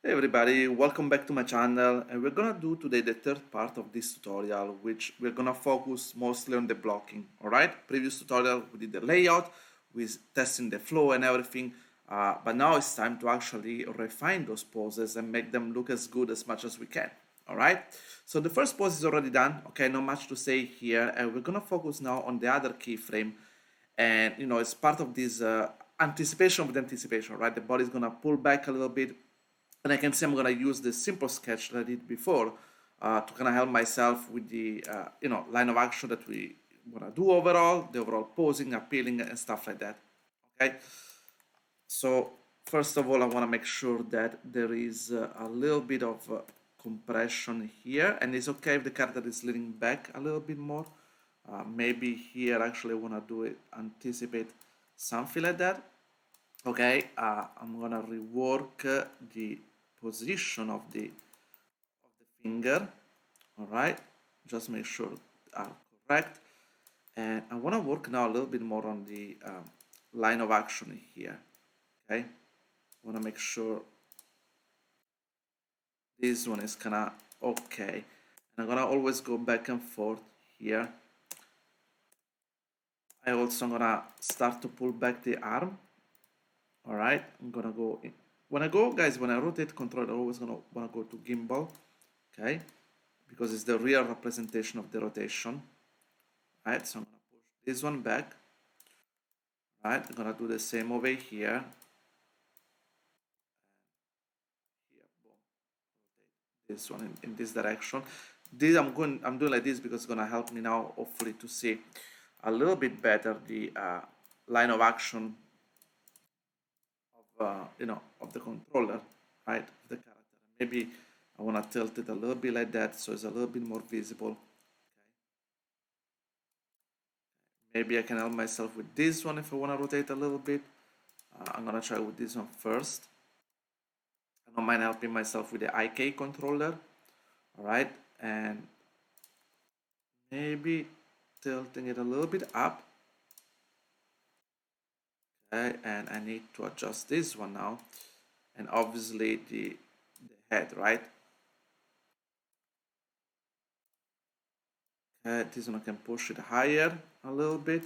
Hey everybody, welcome back to my channel, and we're gonna do today the third part of this tutorial, which we're gonna focus mostly on the blocking. Alright, previous tutorial we did the layout with testing the flow and everything, but now it's time to actually refine those poses and make them look as good as much as we can. Alright, so the first pose is already done, okay, not much to say here, and we're gonna focus now on the other keyframe, and it's part of this anticipation with anticipation, right? The body's gonna pull back a little bit, and I can see I'm gonna use the simple sketch that I did before to kind of help myself with the line of action that we wanna do overall, the overall posing, appealing, and stuff like that. Okay, so first of all, I wanna make sure that there is a little bit of compression here, and it's okay if the character is leaning back a little bit more. Maybe here actually I wanna do it, anticipate something like that. Okay, I'm gonna rework the position of the finger. All right, just make sure are correct, and I want to work now a little bit more on the line of action here. Okay, I want to make sure this one is kind of okay, and I'm gonna always go back and forth here. I also gonna start to pull back the arm. All right, I'm gonna go in. When I rotate controller, I'm always gonna wanna go to gimbal, okay, because it's the real representation of the rotation. Right, so I'm gonna push this one back. Right, I'm gonna do the same over here. Here, boom, rotate this one in this direction. I'm doing like this because it's gonna help me now, hopefully, to see a little bit better the line of action of the controller, right, of the character. Maybe I want to tilt it a little bit like that so it's a little bit more visible. Okay. Maybe I can help myself with this one if I want to rotate a little bit. I'm gonna try with this one first. I don't mind helping myself with the IK controller. All right, and maybe tilting it a little bit up. Okay, and I need to adjust this one now, and obviously the head, right? Okay, this one I can push it higher a little bit.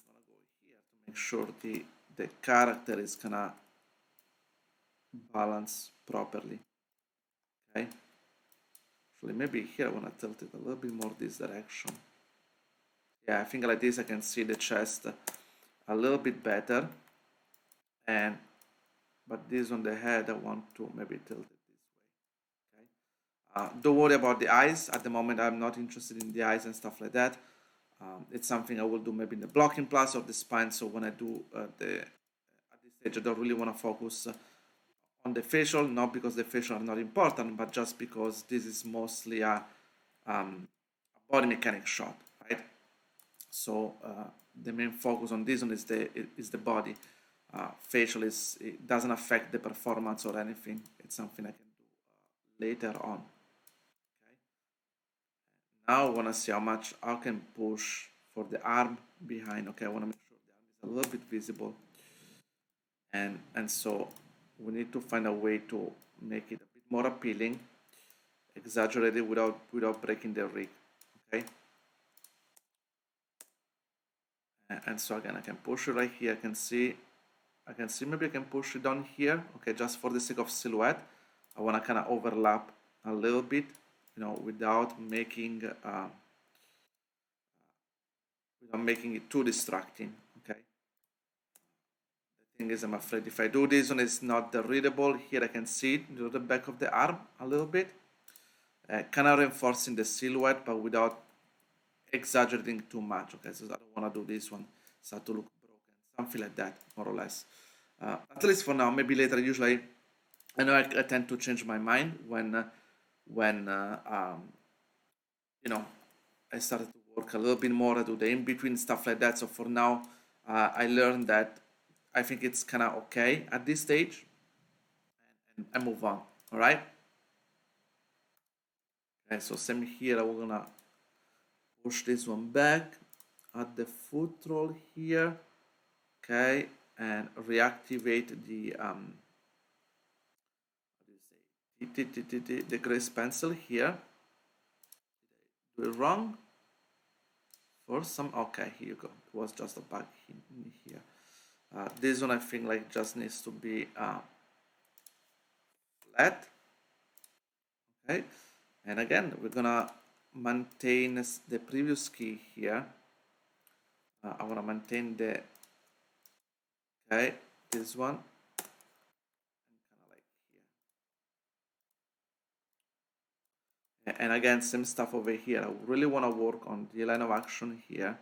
I'm gonna go here to make sure the character is gonna balance properly. Okay, actually maybe here I want to tilt it a little bit more this direction. Yeah, I think like this I can see the chest a little bit better, and but this on the head I want to maybe tilt it this way. Okay, don't worry about the eyes at the moment. I'm not interested in the eyes and stuff like that. It's something I will do maybe in the blocking plus of the spine. So when I do at this stage, I don't really want to focus on the facial, not because the facial are not important, but just because this is mostly a body mechanic shot, right? So the main focus on this one is the body. Facial it doesn't affect the performance or anything. It's something I can do later on. Okay. Now I want to see how much I can push for the arm behind. Okay, I want to make sure the arm is a little bit visible, and so we need to find a way to make it a bit more appealing, exaggerated without breaking the rig. Okay. And so again I can push it right here. I can see maybe I can push it down here. Okay, just for the sake of silhouette, I want to kind of overlap a little bit, without making it too distracting. Okay. The thing is, I'm afraid if I do this one, it's not the readable. Here I can see it, the back of the arm a little bit, kind of reinforcing the silhouette, but without exaggerating too much. Okay, so I don't want to do this one. Start to look broken, something like that, more or less. At least for now. Maybe later. Usually, I know I tend to change my mind when I started to work a little bit more. I do the in between stuff like that. So for now, I learned that I think it's kind of okay at this stage, and I move on. All right. Okay. So same here. We're gonna push this one back at the foot roll here. Okay, and reactivate the the grace pencil here. Do it wrong for some. Okay, here you go. It was just a bug in here. This one I think like just needs to be flat. Okay, and again we're gonna maintain the previous key here. I want to maintain the this one, and kind of like here. And again, same stuff over here. I really want to work on the line of action here,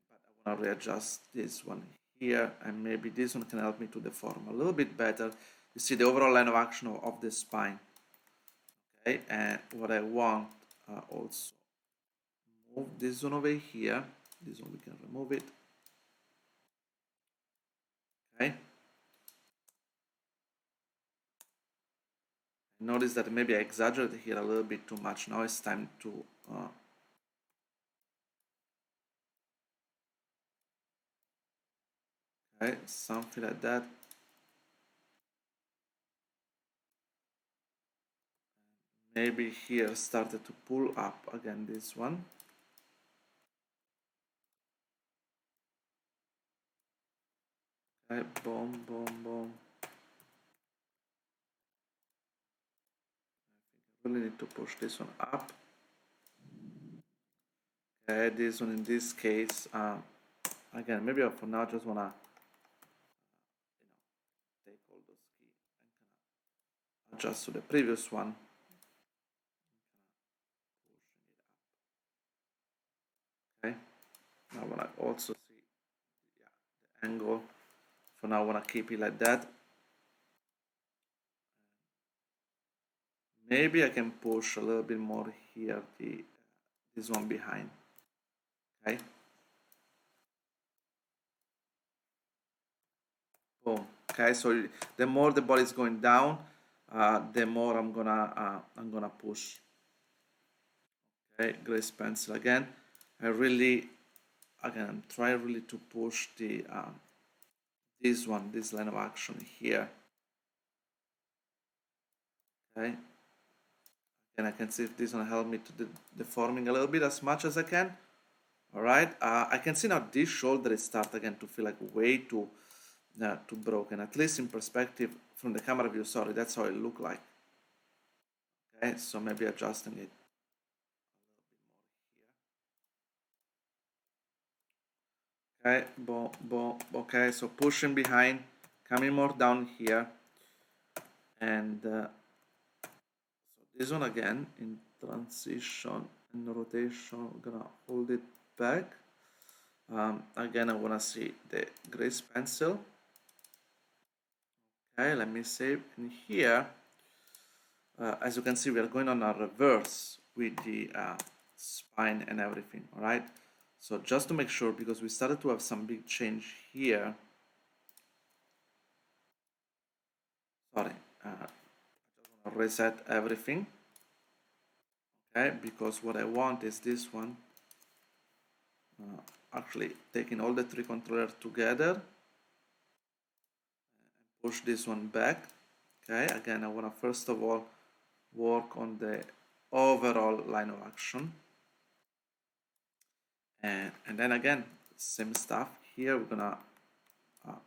but I want to readjust this one here, and maybe this one can help me to deform a little bit better. You see the overall line of action of the spine. Okay, and what I want also move this one over here. This one we can remove it. Okay. Notice that maybe I exaggerated here a little bit too much. Now it's time to okay, something like that. Maybe here started to pull up again this one. Okay, boom, boom, boom. I really need to push this one up. Okay, this one in this case, again, maybe for now I just wanna take all those keys and adjust to the previous one. Okay, now I wanna also see the angle. For now I wanna keep it like that. Maybe I can push a little bit more here, this one behind. Okay. Boom. Okay, so the more the body is going down, the more I'm gonna push. Okay, grace pencil again. I really, again, try really to push the this one, this line of action here. Okay, and I can see if this one help me to deforming a little bit as much as I can. All right, I can see now this shoulder is start again to feel like way too broken. At least in perspective from the camera view. Sorry, that's how it look like. Okay, so maybe adjusting it. Okay, boom, boom. Okay, so pushing behind, coming more down here, and so this one again in transition and rotation. I'm gonna hold it back. Again, I wanna see the grace pencil. Okay, let me save in here. As you can see, we are going on a reverse with the spine and everything. All right. So just to make sure, because we started to have some big change here. Sorry, I just want to reset everything. Okay, because what I want is this one. Actually, taking all the three controllers together and push this one back. Okay, again, I want to first of all work on the overall line of action. And then again, same stuff here. We're gonna select all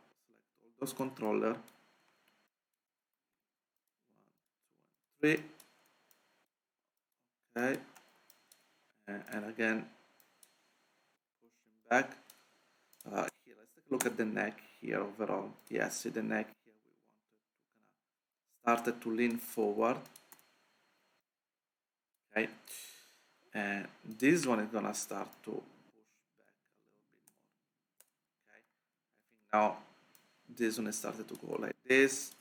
those controllers. 1, 2, and 3. Okay, and again, pushing back. Here, let's take a look at the neck here overall. Yes, see the neck here. We wanted to kind of started to lean forward. Okay, and this one is gonna start to push back a little bit more. Okay, I think now this one is started to go like this,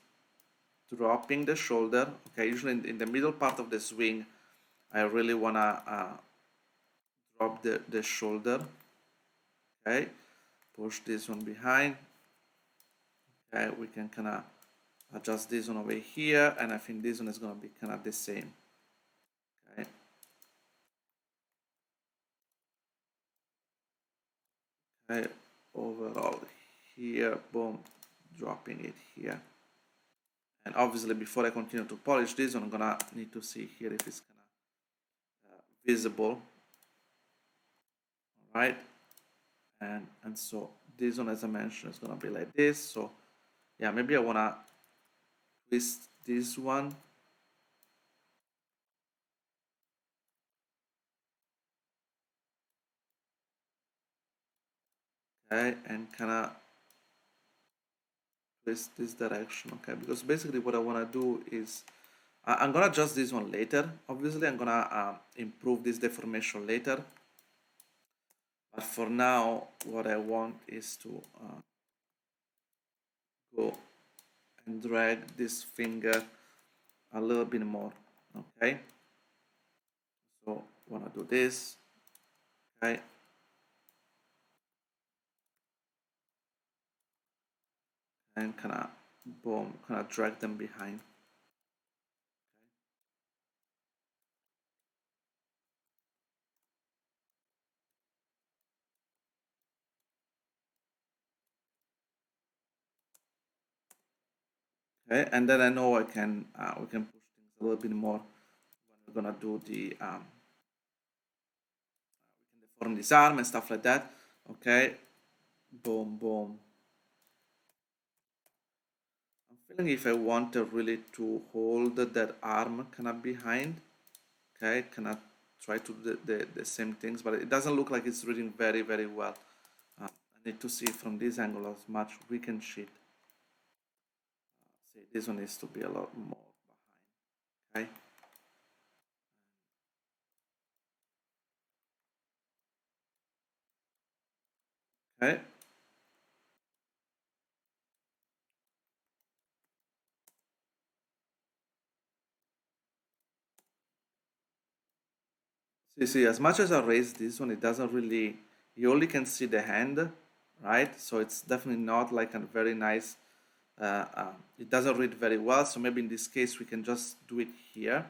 dropping the shoulder. Okay, usually in the middle part of the swing, I really wanna drop the shoulder. Okay, push this one behind. Okay, we can kind of adjust this one over here, and I think this one is gonna be kind of the same. Okay. Okay, overall here, boom, dropping it here. And obviously, before I continue to polish this, I'm gonna need to see here if it's kind of visible, right? And so this one, as I mentioned, is gonna be like this. So yeah, maybe I wanna twist this one. Okay, and kind of twist this direction. Okay, because basically what I wanna do is I'm gonna adjust this one later. Obviously, I'm gonna improve this deformation later. But for now, what I want is to go and drag this finger a little bit more. Okay, so wanna do this. Okay, and kind of boom, kind of drag them behind. Okay, and then I know I can we can push things a little bit more when we're gonna do the we can deform this arm and stuff like that. Okay, boom, boom. I'm feeling if I want really to hold that arm kind of behind, okay, kind of try to do the same things, but it doesn't look like it's reading very, very well. I need to see from this angle as much we can sheet. See, this one needs to be a lot more behind, okay, okay. See, as much as I raise this one, it doesn't really, you only can see the hand, right? So it's definitely not like a very nice, it doesn't read very well. So maybe in this case, we can just do it here.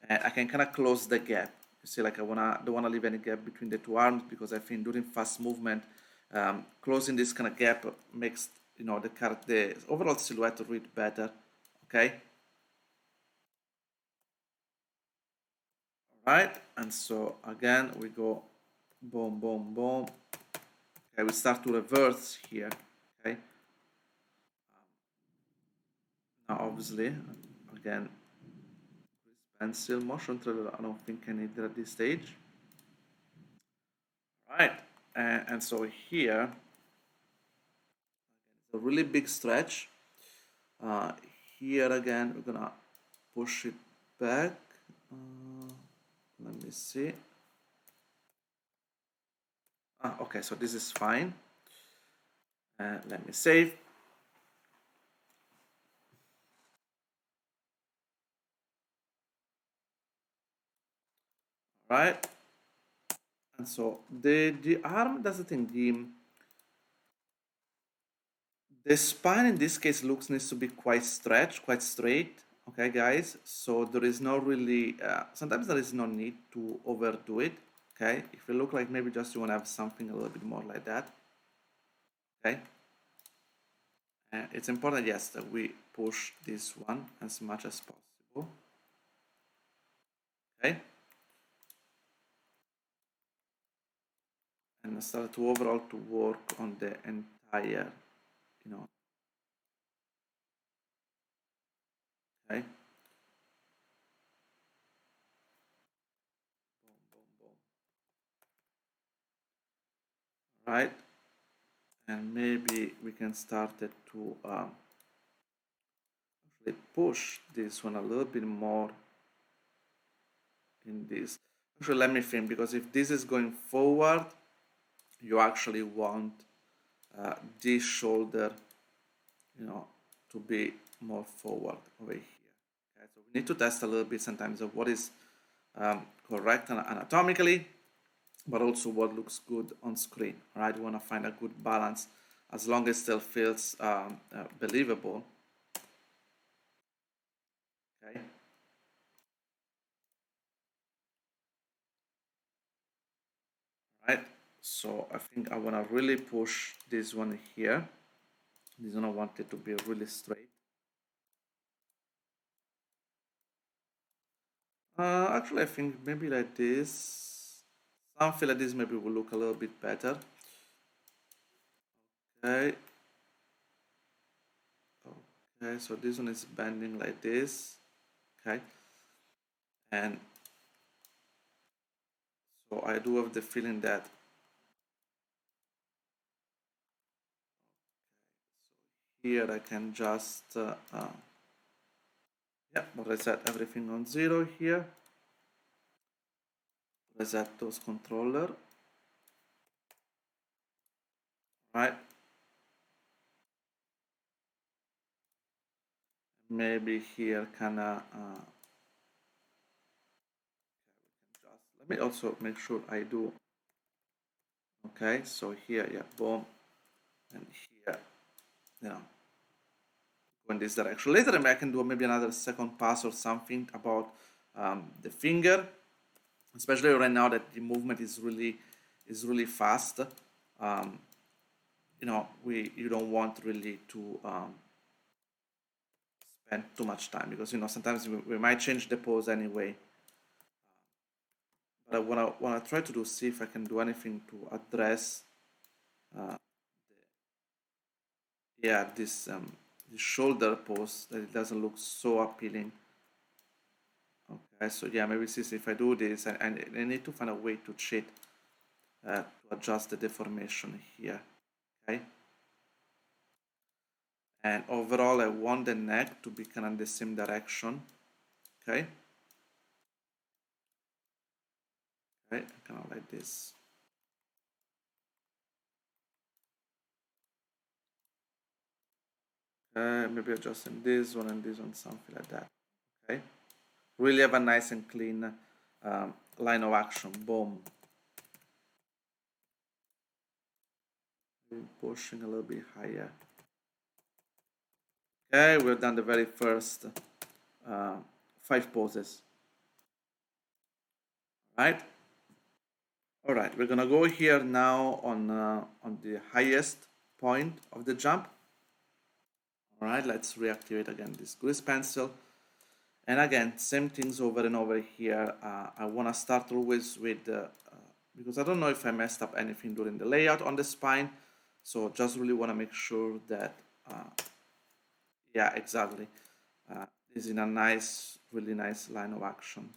And I can kind of close the gap. You see, like don't wanna leave any gap between the two arms because I think during fast movement, closing this kind of gap makes, the overall silhouette read better, okay? Right, and so again, we go boom, boom, boom. Okay, we start to reverse here. Okay, now obviously, again, pencil motion trailer. I don't think I need it at this stage. Right, and so here, it's a really big stretch. Uh, Here again, we're gonna push it back. Let me see. Okay, so this is fine. Let me save. Right, and so the arm, that's the thing. The spine in this case needs to be quite stretched, quite straight. Okay, guys. So there is no really. Sometimes there is no need to overdo it. Okay, if you look like maybe just you want to have something a little bit more like that. Okay. It's important, yes, that we push this one as much as possible. Okay. And start to overall to work on the entire, you know. Okay. Boom, boom, boom. Right. And maybe we can start it to actually push this one a little bit more in this. Actually, let me think, because if this is going forward, you actually want this shoulder, to be more forward over here. Okay, so we need to test a little bit sometimes of what is correct anatomically, but also what looks good on screen. Right, we want to find a good balance as long as it still feels believable. Okay. Right, so I think I want to really push this one here. This one I want it to be really straight. Actually, I think maybe like this. Something like this maybe will look a little bit better. Okay. Okay, so this one is bending like this. Okay. And so I do have the feeling that here I can just yeah, reset everything on 0 here. Reset those controller. Right. Maybe here can just let me also make sure I do. Okay, so here, yeah, boom, and here, you know, go in this direction. Later, I can do maybe another second pass or something about the finger, especially right now that the movement is really fast. Um, you know, you don't want really to spend too much time because you know sometimes we might change the pose anyway. But I wanna try to do see if I can do anything to address yeah this shoulder pose that it doesn't look so appealing. Okay, so yeah, maybe see if I do this, and I need to find a way to cheat to adjust the deformation here. Okay, and overall I want the neck to be kind of the same direction. Okay, okay, kind of like this. Maybe adjusting this one and this one, something like that. Okay, really have a nice and clean line of action. Boom. Pushing a little bit higher. Okay, we've done the very first 5 poses. Right? All right, we're gonna go here now on the highest point of the jump. All right, let's reactivate again this grease pencil. And again, same things over and over here. I wanna start always with, because I don't know if I messed up anything during the layout on the spine. So just really wanna make sure that, yeah, exactly. Is in a nice, really nice line of action.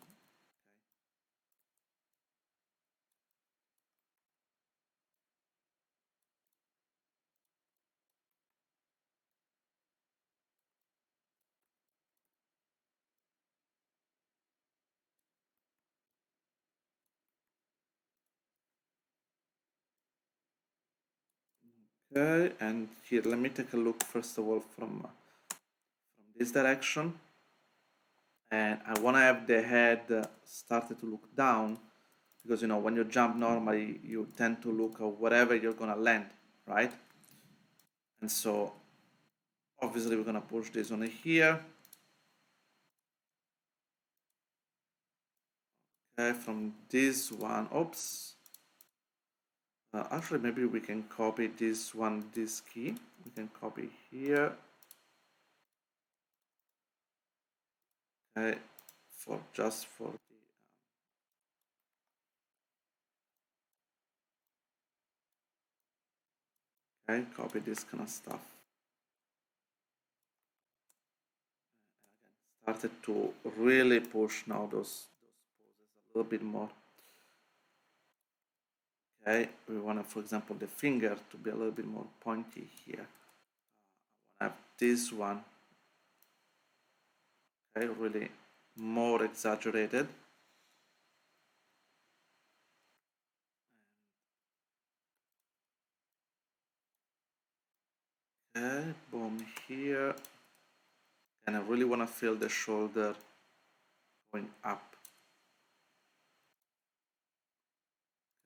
Okay, and here, let me take a look first of all from this direction. And I want to have the head started to look down because you know when you jump normally you tend to look at wherever you're gonna land, right? And so obviously we're gonna push this on here. Okay, from this one, oops. Actually, maybe we can copy this one, this key. We can copy here. Okay, for just for the okay, copy this kind of stuff. Started to really push now those poses a little bit more. Okay, we want to, for example, the finger to be a little bit more pointy here. I have this one, okay, really more exaggerated. Okay, boom here. And I really want to feel the shoulder going up.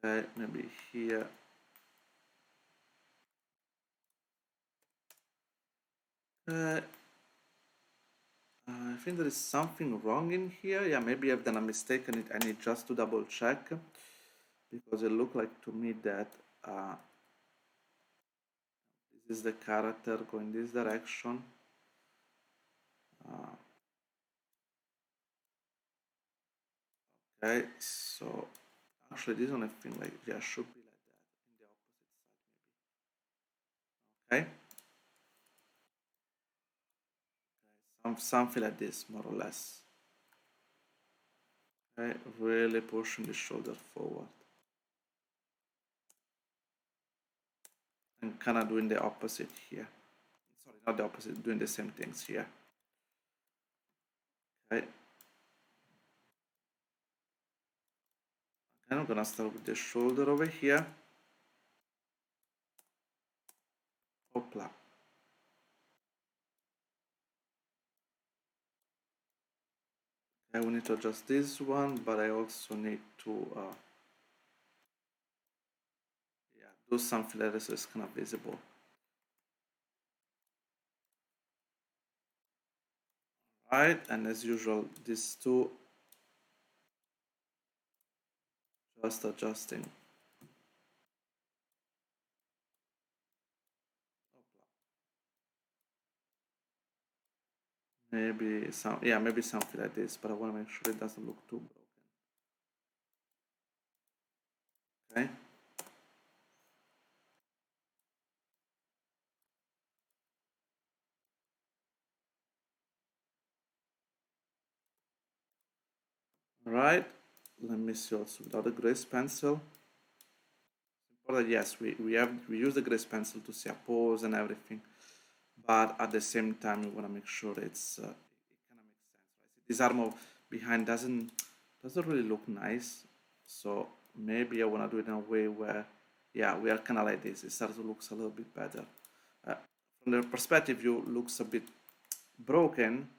Okay, maybe here. Uh, I think there is something wrong in here. Yeah, maybe I've done a mistake and I need just to double check because it looked like to me that this is the character going this direction. Uh, Okay, so actually this one I think like, yeah, should be like that in the opposite side maybe. Okay, something like this more or less. Okay, really pushing the shoulder forward and kind of doing the opposite here. Sorry, not the opposite, doing the same things here. Okay, and I'm gonna start with the shoulder over here. Hopla. I will need to adjust this one, but I also need to yeah, do something that is kind of visible. Right, and as usual, these two just adjusting. Maybe some, yeah, maybe something like this, but I want to make sure it doesn't look too broken. Okay. All right. Let me see also without the grace pencil. Important, yes, we use the grace pencil to see a pose and everything, but at the same time we want to make sure it's it kind of makes sense, right? This armor behind doesn't really look nice, so maybe I want to do it in a way where, yeah, we are kind of like this. It starts to look a little bit better. Uh, from the perspective view, looks a bit broken,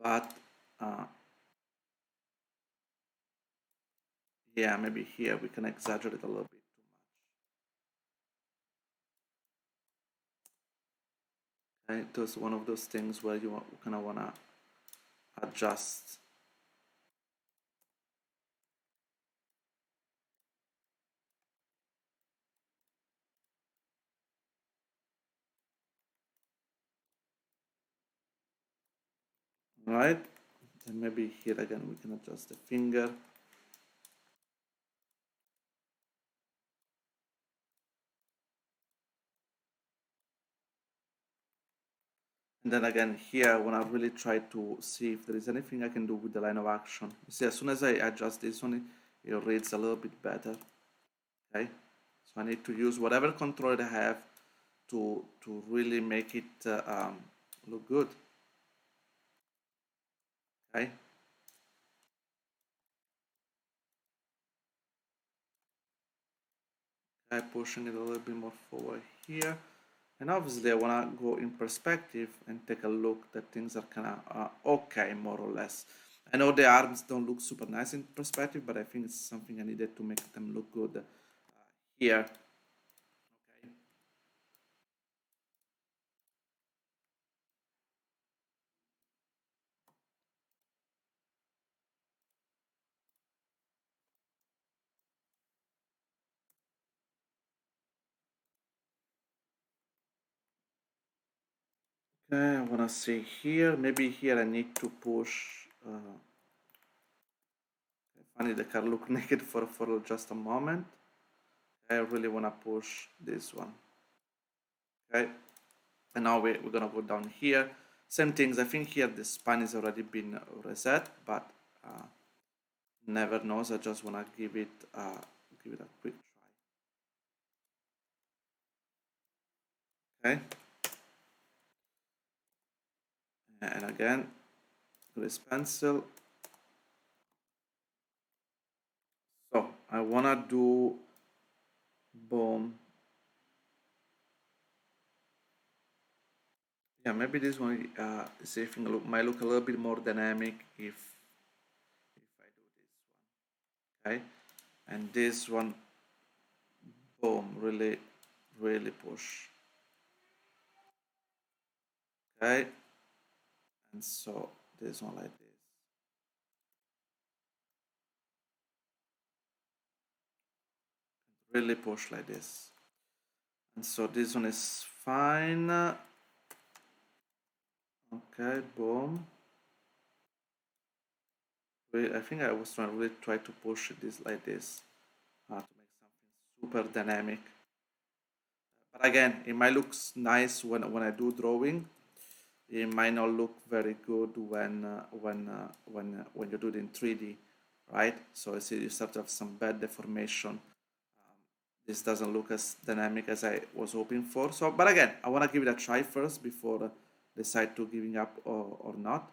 but uh, yeah, maybe here we can exaggerate a little bit too much. Okay, that's one of those things where you kind of want to adjust. Right, and maybe here again we can adjust the finger. And then again here I want to really try to see if there is anything I can do with the line of action. You see, as soon as I adjust this one, it reads a little bit better. Okay, so I need to use whatever control I have to really make it look good. Okay. Okay, pushing it a little bit more forward here. And obviously I want to go in perspective and take a look that things are kind of okay, more or less. I know the arms don't look super nice in perspective, but I think it's something I needed to make them look good here. Okay, I want to see here. Maybe here I need to push. Funny, the car look naked for just a moment. I really want to push this one. Okay, and now we're gonna go down here. Same things. I think here the spine has already been reset, but never knows. I just want to give it a quick try. Okay, and again, this pencil. So I want to do boom. Yeah, maybe this one is if might look a little bit more dynamic if I do this one. Okay, and this one, boom, really push. Okay, and so this one like this, really push like this, and so this one is fine. Okay, boom. I think I was trying to really try to push this like this to make something super dynamic. But again, it might look nice when I do drawing. It might not look very good when you do it in 3D, right? So I see you start to have some bad deformation. This doesn't look as dynamic as I was hoping for. So, but again, I want to give it a try first before decide to giving up or not.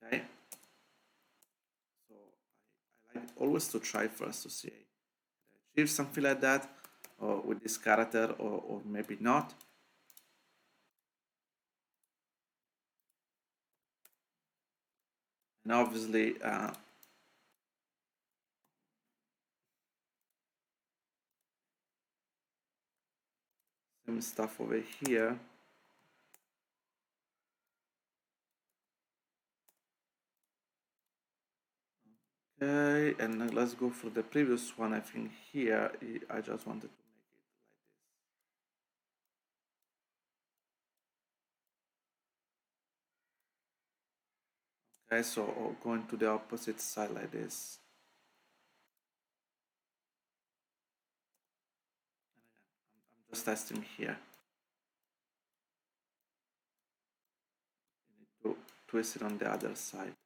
Okay. So I like always to try first to see achieve something like that or with this character or maybe not. And obviously some stuff over here. Okay, and then let's go for the previous one. I think here I just wanted to make it like this. Okay, so going to the opposite side like this. I'm just testing here. You need to twist it on the other side. And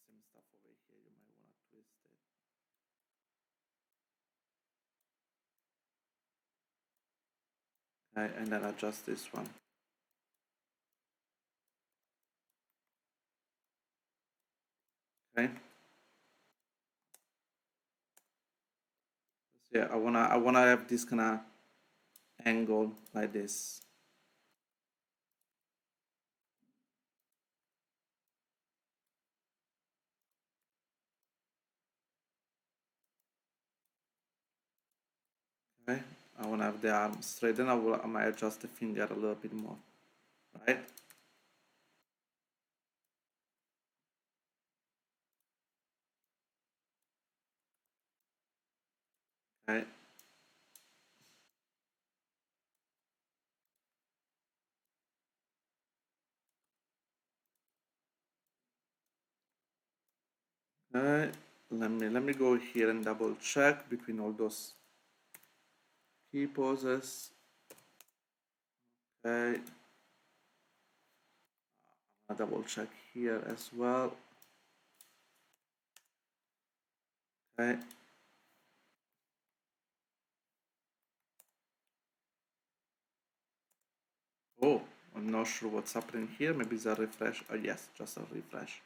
same stuff over here. You might want to twist it. Okay, and then adjust this one. Okay. So yeah, I wanna have this kind of angle like this. Okay, I want to have the arm straight. Then I might adjust the finger a little bit more, right? Okay. Okay. Let me go here and double check between all those key poses. Okay. I'll double check here as well. Okay. Oh, I'm not sure what's happening here. Maybe it's a refresh. Oh, yes, just a refresh.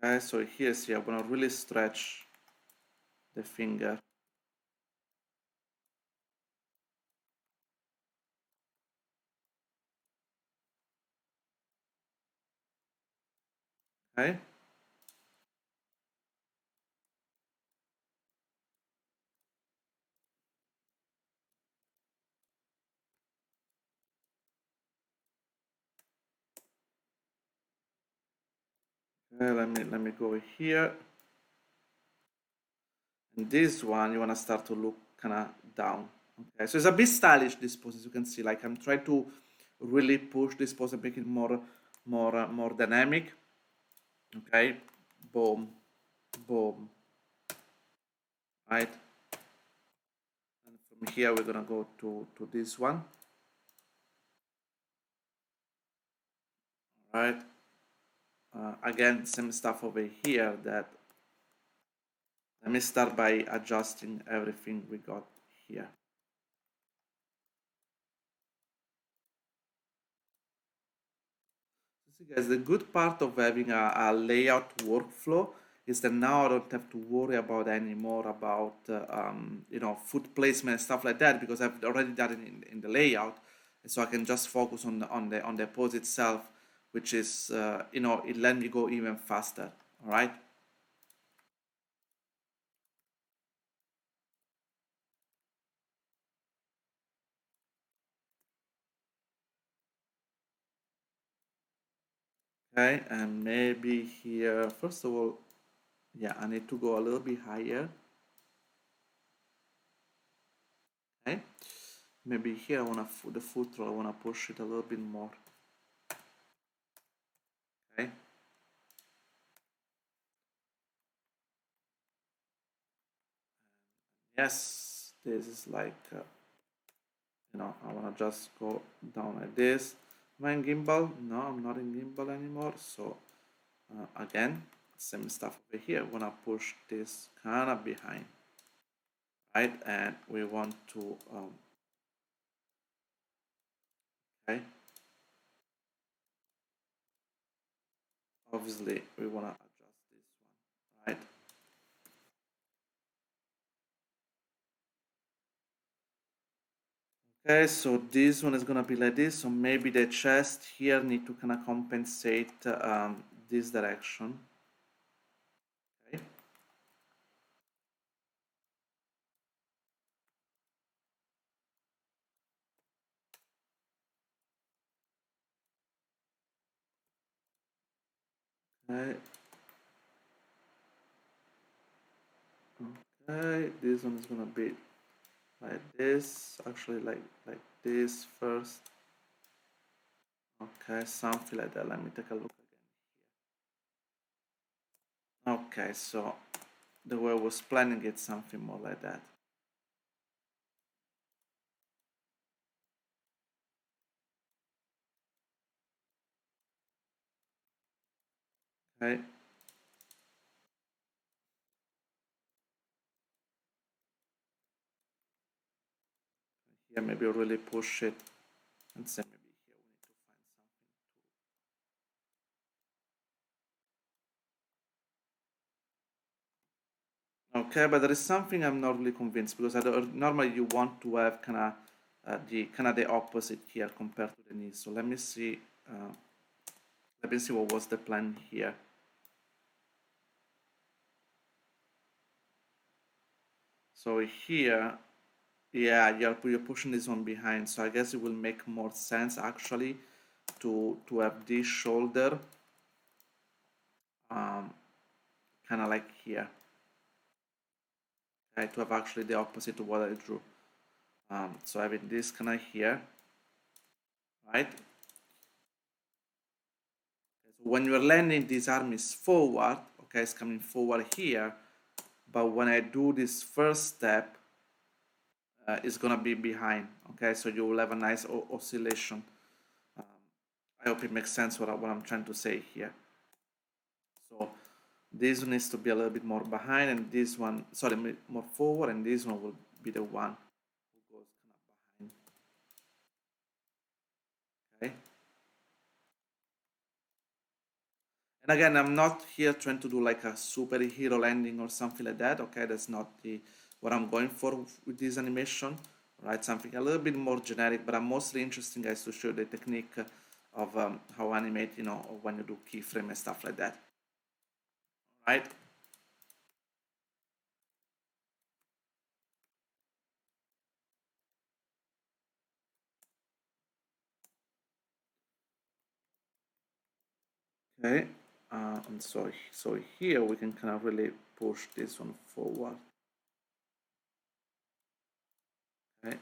Okay, so here, see, I'm gonna really stretch the finger. Okay. Okay, let me go here. And this one, you wanna start to look kind of down. Okay, so it's a bit stylish, this pose, as you can see. Like I'm trying to really push this pose and make it more dynamic. Okay, boom, boom, right? And from here we're gonna go to this one, right? Again, same stuff over here. That let me start by adjusting everything we got here. See guys, the good part of having a layout workflow is that now I don't have to worry about anymore about foot placement and stuff like that because I've already done it in the layout, and so I can just focus on the pose itself, which is it let me go even faster. All right. Okay, and maybe here first of all Yeah, I need to go a little bit higher. Okay, maybe here I want to the foot roll, I want to push it a little bit more. Okay. Yes, this is like I want to just go down like this. Am I in gimbal? No, I'm not in gimbal anymore. So again, same stuff over here. Want to push this kind of behind, right? And we want to okay. Obviously, we want to adjust this one, right? Okay, so this one is gonna be like this. So maybe the chest here need to kind of compensate this direction. Okay. Okay. Okay. This one is gonna be like this. Actually, like this first. Okay, something like that. Let me take a look again. Okay, so the way I was planning it, something more like that. Okay. Here, maybe really push it and say maybe here we need to find something. Okay, but there is something I'm not really convinced because normally you want to have the opposite here compared to the knee. So let me see. Let me see what was the plan here. So here, yeah, you're pushing this one behind. So I guess it will make more sense actually to have this shoulder kind of like here. Okay, to have actually the opposite of what I drew. So having this kind of here, right? So when you're landing, this arm is forward, okay, it's coming forward here, but when I do this first step, it's gonna be behind, okay, so you will have a nice oscillation. I hope it makes sense what I'm trying to say here. So this one needs to be a little bit more behind, and this one, sorry, more forward, and this one will be the one who goes kind of behind, okay. And again, I'm not here trying to do like a superhero landing or something like that. Okay, that's not the what I'm going for with this animation. Right, something a little bit more generic, but I'm mostly interested, guys, to show the technique of how animate, when you do keyframe and stuff like that. Right. Okay. And so here we can kind of really push this one forward. Okay.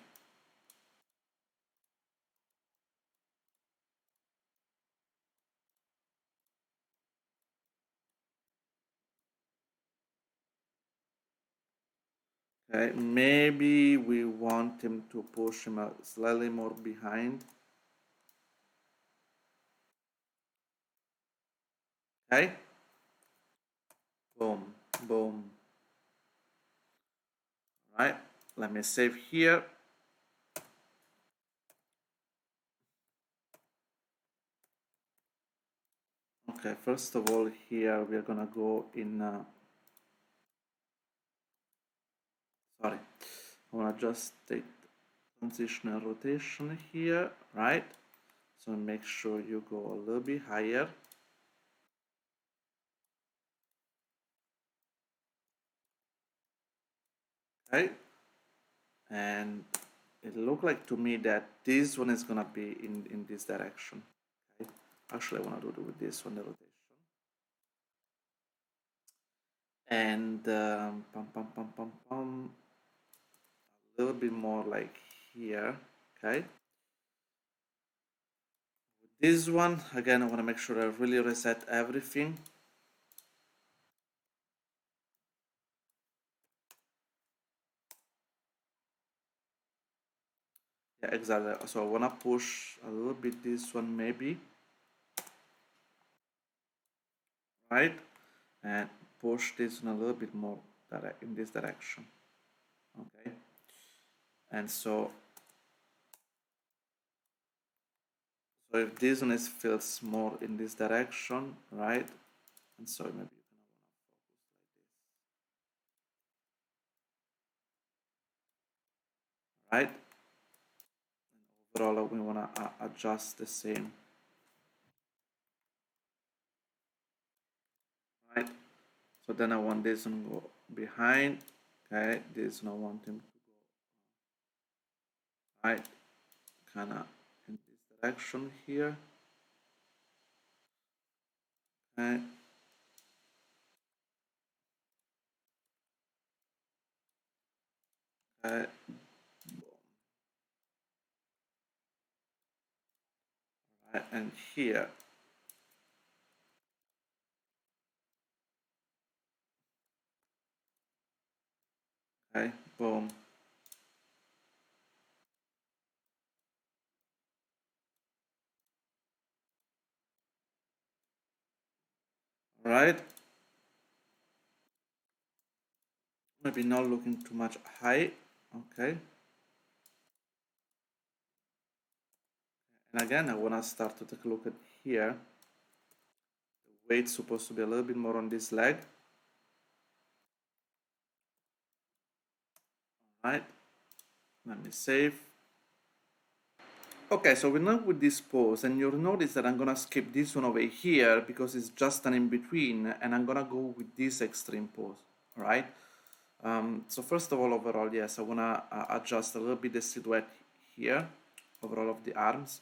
Okay, maybe we want him to push him slightly more behind. Okay, boom, boom. Right, let me save here. Okay, first of all, here we are gonna go in. Sorry, I wanna just take transitional rotation here, right? So make sure you go a little bit higher. Okay, and it looked like to me that this one is gonna be in this direction. Okay, actually I wanna do it with this one, the rotation. and a little bit more like here. Okay. This one, again, I want to make sure I really reset everything. Yeah, exactly. So I want to push a little bit this one maybe, right? And push this one a little bit more in this direction. Okay. And so if this one is feels more in this direction, right? And so maybe you can right? Overall, we want to adjust the same, right? So then I want this one to go behind, okay? This one I want him to go right, kind of in this direction here, okay? Okay, right, and here, okay, boom, right? Maybe not looking too much high, okay? And again, I want to start to take a look at here. The weight's supposed to be a little bit more on this leg, right? Let me save. Okay, so we're now with this pose, and you'll notice that I'm gonna skip this one over here because it's just an in-between, and I'm gonna go with this extreme pose, alright? So first of all, overall, yes, I wanna adjust a little bit the silhouette here, overall of the arms,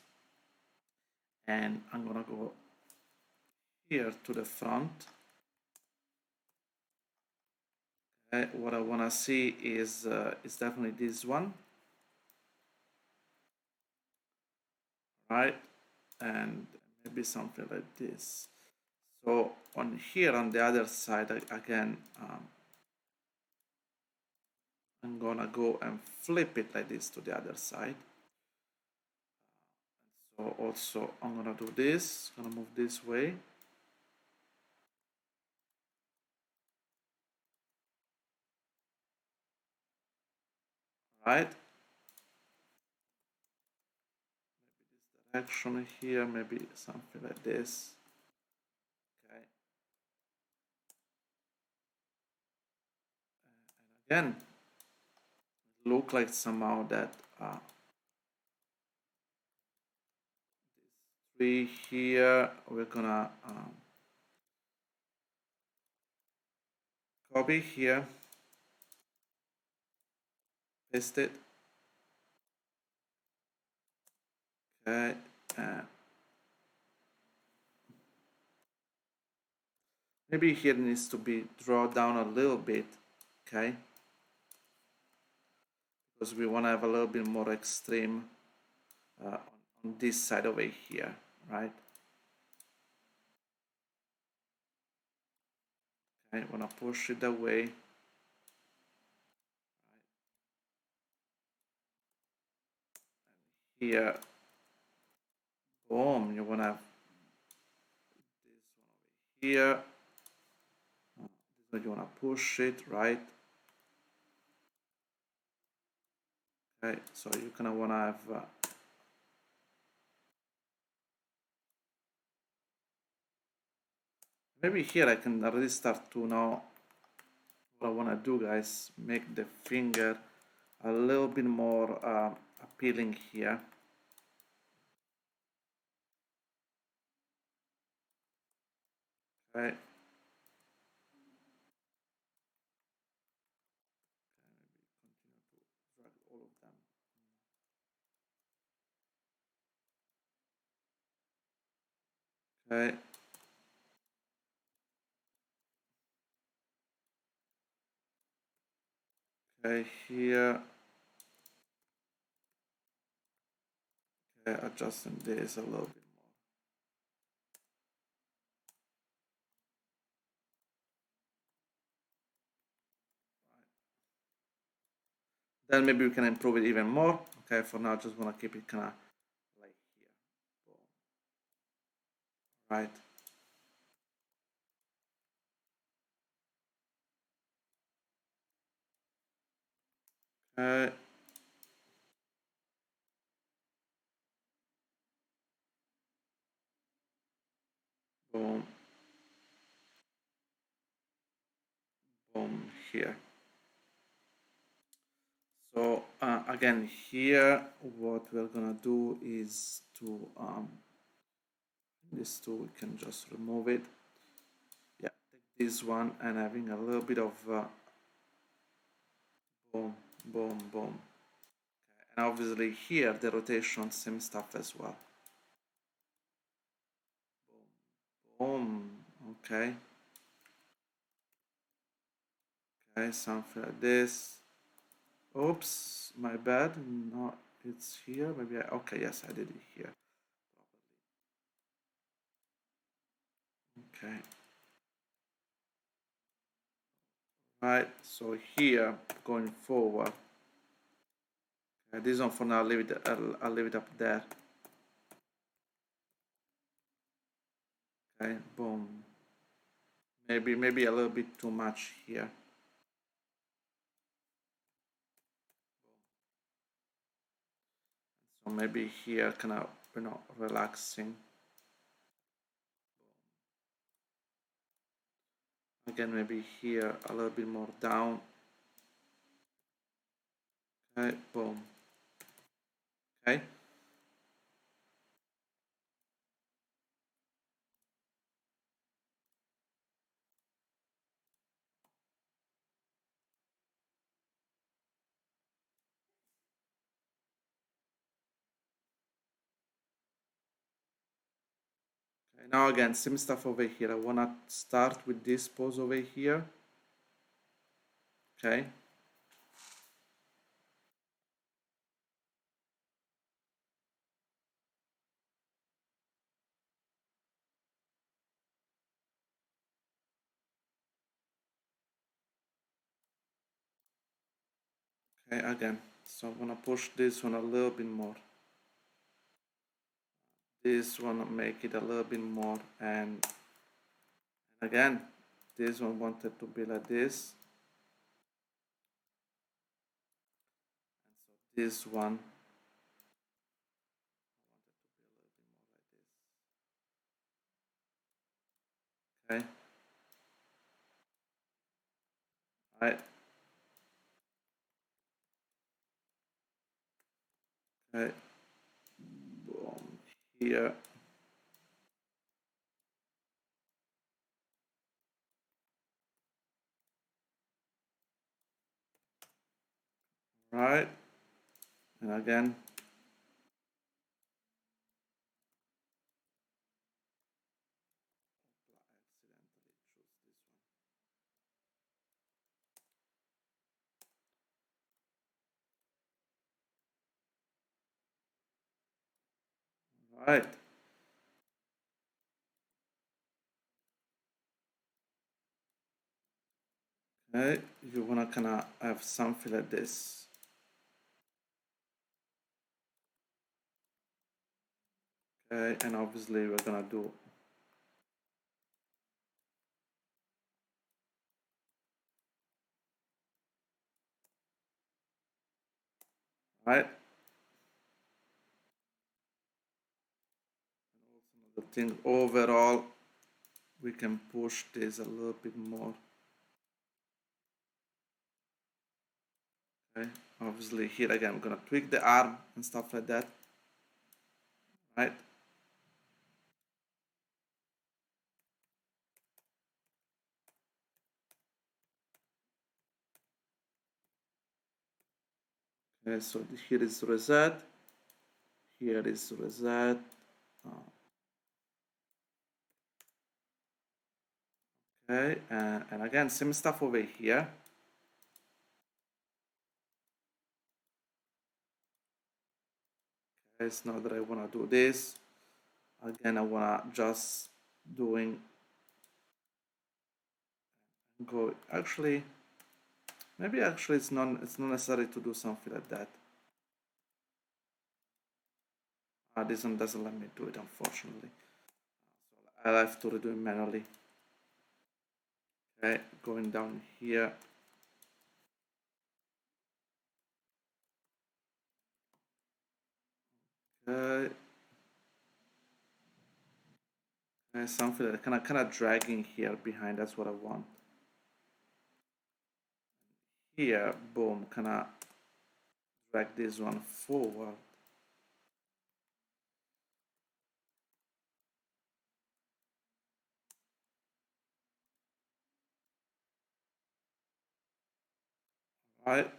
and I'm gonna go here to the front. Okay, what I wanna see is definitely this one, right? And maybe something like this. So on here on the other side, again, I'm gonna go and flip it like this to the other side. So also I'm gonna do this, gonna move this way. Right? Maybe this direction here, maybe something like this. Okay. And again, it look like somehow that this tree here, we're gonna copy here, paste it. Okay. And maybe here needs to be drawn down a little bit. Okay. Because we want to have a little bit more extreme on this side over here, right? Okay, want to push it away. Here, boom, you want to have this one over here. This one you want to push it, right? Okay, so you kind of want to have maybe here I can already start to know what I want to do, guys. Make the finger a little bit more appealing here. Okay. Drag all of them. Okay. Okay, here, okay, adjusting this a little bit more. Then maybe we can improve it even more. Okay, for now, just want to keep it kind of like here. Boom. Right. Okay. Boom. Boom. Here. So again, here, what we're gonna do is to this tool, we can just remove it. Yeah, take this one and having a little bit of boom, boom, boom. And obviously here the rotation, same stuff as well. Boom. Okay. Okay, something like this. Oops, my bad. No, it's here. Maybe okay, yes, I did it here. Okay. Right, so here going forward. This one for now, I'll leave it up there. Okay, boom. Maybe a little bit too much here. So maybe here kind of relaxing. Again, maybe here a little bit more down. Okay, boom. Okay. Okay, now again, same stuff over here. I wanna start with this pose over here. Okay. Okay, again. So I'm gonna push this one a little bit more. This one make it a little bit more, and again, this one wanted to be like this. And so this one wanted to be a little bit more like this. Okay. Right. Okay. Boom. Here. Right. And again. Right. Okay. You wanna kinda have something like this. Okay. And obviously we're gonna do right. The thing overall, we can push this a little bit more. Okay. Obviously here again, I'm gonna tweak the arm and stuff like that. Right. Okay. So here is reset. Here is reset. Okay. And again, same stuff over here. it's not that I want to do this. Again, I want to just doing go. Actually, maybe actually it's not necessary to do something like that. This one doesn't let me do it, unfortunately. So I have to redo it manually. Okay, going down here. Okay, something that kind of dragging here behind. That's what I want. Here, boom, kind of drag this one forward. Right,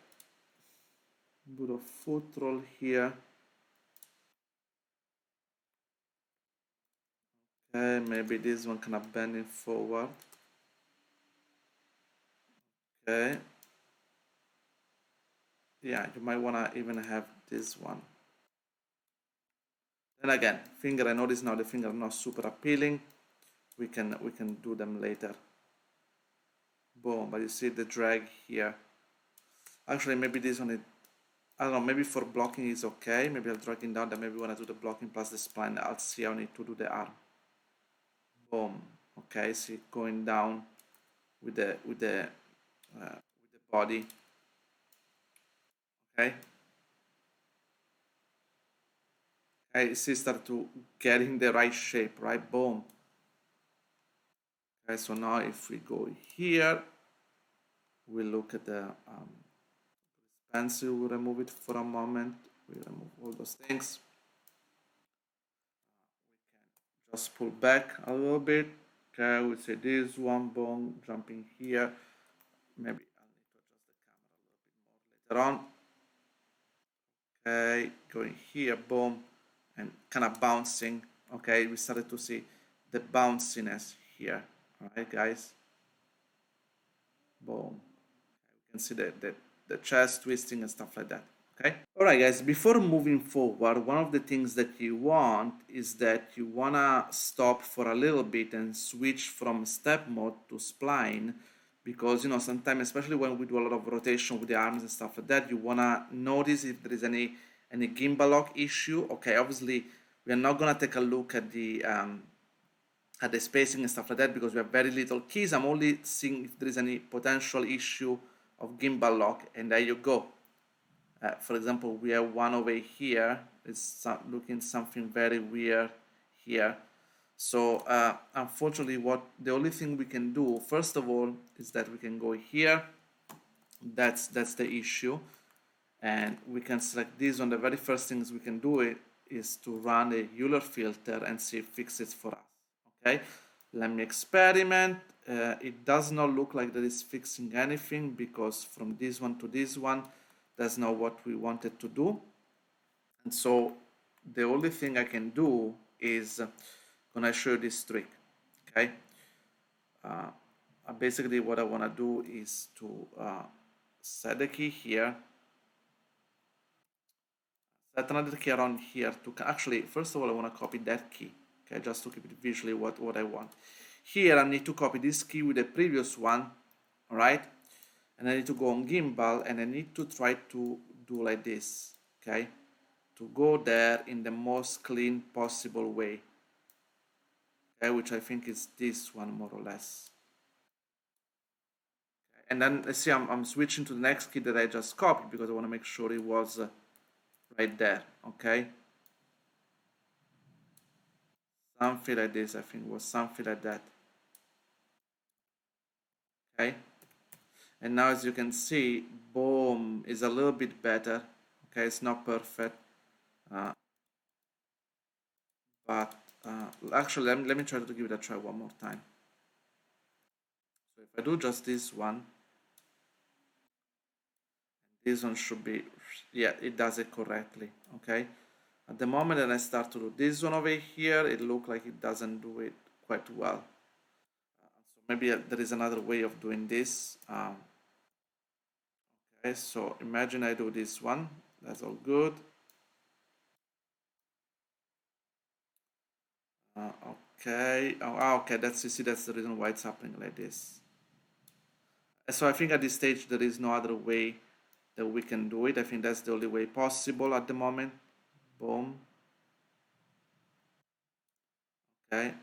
put a foot roll here. Okay, maybe this one kind of bending forward. Okay, yeah, you might want to even have this one. Then again, finger, I notice now the finger not super appealing. We can do them later. Boom, but you see the drag here. Actually, maybe this one, I don't know, maybe for blocking is okay. Maybe I'll drag it down, then maybe when I do the blocking plus the spline, I'll see how I need to do the arm. Boom. Okay, see going down with the body. Okay. Okay, see start to get in the right shape, right? Boom. Okay, so now if we go here, we look at the pencil, we remove it for a moment, we remove all those things. Just pull back a little bit. Okay, we say this one, boom, jumping here. Maybe I'll need to adjust the camera a little bit more later on. Okay, going here, boom, and kind of bouncing. Okay, we started to see the bounciness here. All right, guys. Boom. You can see the chest twisting and stuff like that. Okay. All right, guys. Before moving forward, one of the things that you want is that you wanna stop for a little bit and switch from step mode to spline, because sometimes, especially when we do a lot of rotation with the arms and stuff like that, you wanna notice if there is any gimbal lock issue. Okay, obviously we are not gonna take a look at the spacing and stuff like that because we have very little keys. I'm only seeing if there is any potential issue of gimbal lock, and there you go. For example, we have one over here. It's looking something very weird here. So unfortunately, the only thing we can do, first of all, is that we can go here. That's the issue, and we can select this one. The very first things we can do is to run a Euler filter and see if it fixes for us. Okay, let me experiment. It does not look like that is fixing anything because from this one to this one, that's not what we wanted to do. And so the only thing I can do is gonna show you this trick. Okay, basically what I want to do is to set the key here, set another key around here to actually, first of all, I want to copy that key. Okay, just to keep it visually what I want. Here I need to copy this key with the previous one, all right? And I need to go on gimbal and I need to try to do like this, okay? To go there in the most clean possible way, okay? Which I think is this one more or less. Okay. And then let's see, I'm switching to the next key that I just copied because I want to make sure it was right there, okay? Something like this, I think was something like that. Okay, and now as you can see, boom, is a little bit better. Okay, it's not perfect, uh, but actually let me try to give it a try one more time. So if I do just this one should be, yeah, it does it correctly. Okay, at the moment that I start to do this one over here, it looks like it doesn't do it quite well. So maybe there is another way of doing this. Okay, so imagine I do this one, that's all good. Okay. Okay. That's, you see, that's the reason why it's happening like this. So I think at this stage there is no other way that we can do it. I think that's the only way possible at the moment. Boom. Okay.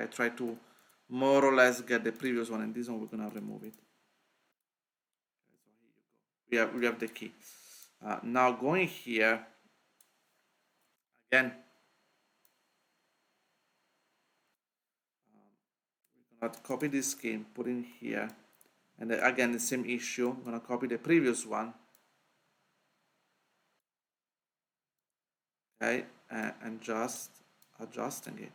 I try to more or less get the previous one, and this one we're gonna remove it. Okay, so here you go. We have the key. Now going here again. We're gonna copy this key, put in here, and then again the same issue. I'm gonna copy the previous one. Okay, and just adjusting it.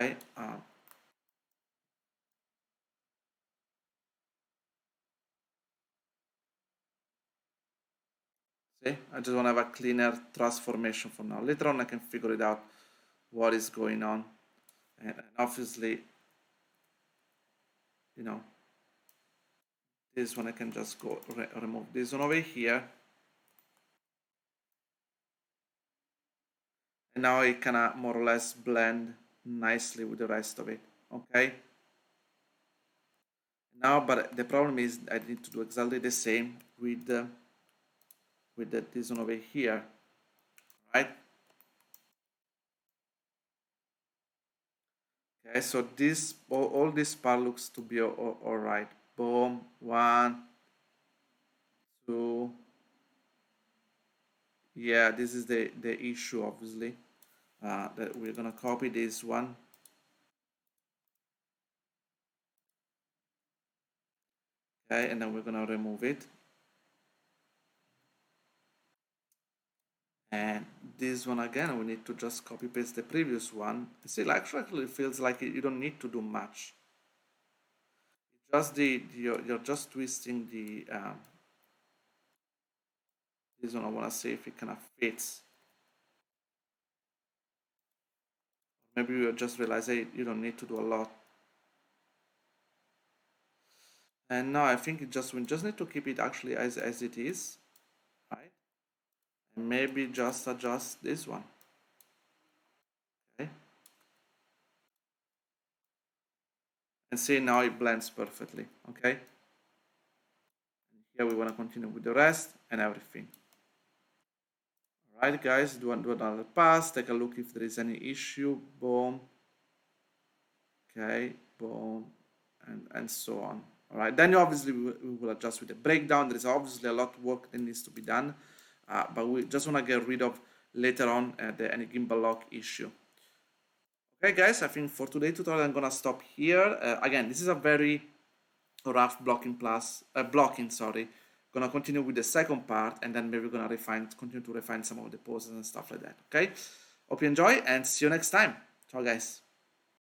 Okay. See, I just want to have a cleaner transformation for now. Later on, I can figure it out what is going on, and obviously, you know, this one I can just go remove this one over here, and now it kind of more or less blend nicely with the rest of it. Okay. Now, but the problem is I need to do exactly the same with this one over here, right? Okay, so this all this part looks to be all right. Boom, 1, 2. Yeah, this is the issue, obviously. That we're gonna copy this one. Okay, and then we're gonna remove it. And this one again, we need to just copy paste the previous one. See, actually, it feels like you don't need to do much. Just you're just twisting the this one. I want to see if it kind of fits. Maybe you just realize, hey, you don't need to do a lot. And now I think we just need to keep it actually as it is, right? And maybe just adjust this one. Okay. And see, now it blends perfectly. Okay. And here we want to continue with the rest and everything. All right, guys, do another pass. Take a look if there is any issue. Boom. Okay. Boom. And so on. All right. Then obviously we will adjust with the breakdown. There is obviously a lot of work that needs to be done, but we just want to get rid of later on any gimbal lock issue. Okay, guys, I think for today's tutorial I'm gonna stop here. Again, this is a very rough blocking, sorry. Gonna continue with the second part, and then maybe we're gonna continue to refine some of the poses and stuff like that. Okay, hope you enjoy, and see you next time. Ciao, guys.